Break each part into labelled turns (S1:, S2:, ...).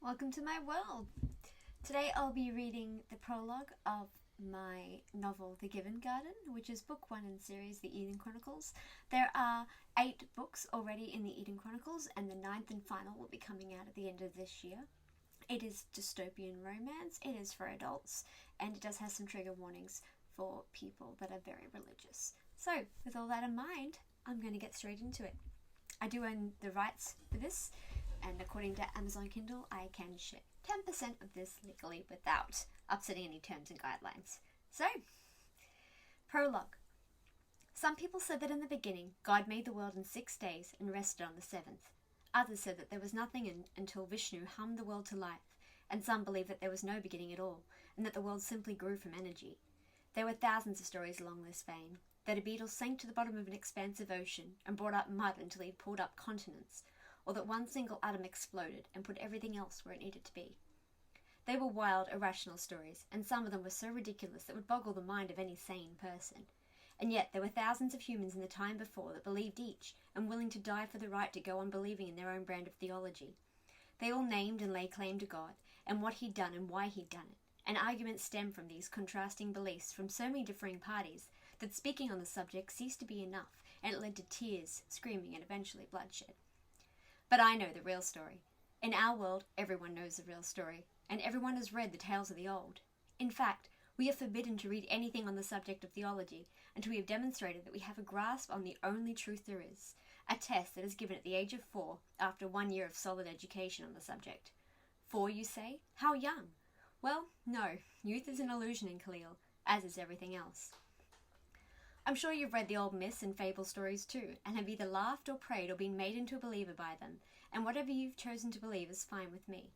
S1: Welcome to my world. Today I'll be reading the prologue of my novel The Given Garden, which is book 1 in the series The Eden Chronicles. There are 8 books already in the Eden Chronicles, and the 9th and final will be coming out at the end of this year. It is dystopian romance, it is for adults, and it does have some trigger warnings for people that are very religious. So, with all that in mind, I'm going to get straight into it. I do own the rights for this, and according to Amazon Kindle, I can share 10% of this legally without upsetting any terms and guidelines. So, Prologue. Some people said that in the beginning, God made the world in 6 days and rested on the 7th. Others said that there was nothing until Vishnu hummed the world to life, and some believed that there was no beginning at all, and that the world simply grew from energy. There were thousands of stories along this vein, that a beetle sank to the bottom of an expansive ocean and brought up mud until he pulled up continents, or that one single atom exploded and put everything else where it needed to be. They were wild, irrational stories, and some of them were so ridiculous that would boggle the mind of any sane person. And yet there were thousands of humans in the time before that believed each, and willing to die for the right to go on believing in their own brand of theology. They all named and laid claim to God, and what he'd done and why he'd done it, and arguments stemmed from these contrasting beliefs from so many differing parties that speaking on the subject ceased to be enough, and it led to tears, screaming, and eventually bloodshed. But I know the real story. In our world, everyone knows the real story, and everyone has read the tales of the old. In fact, we are forbidden to read anything on the subject of theology until we have demonstrated that we have a grasp on the only truth there is, a test that is given at the age of 4 after 1 year of solid education on the subject. 4, you say? How young? Well, no, youth is an illusion in Khalil, as is everything else. I'm sure you've read the old myths and fable stories too, and have either laughed or prayed or been made into a believer by them, and whatever you've chosen to believe is fine with me.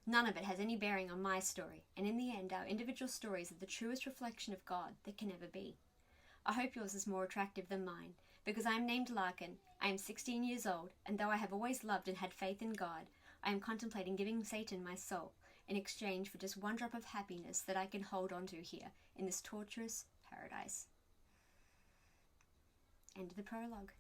S1: None of it has any bearing on my story, and in the end our individual stories are the truest reflection of God there can ever be. I hope yours is more attractive than mine, because I am named Larkin, I am 16 years old, and though I have always loved and had faith in God, I am contemplating giving Satan my soul in exchange for just one drop of happiness that I can hold on to here in this torturous paradise. End of the prologue.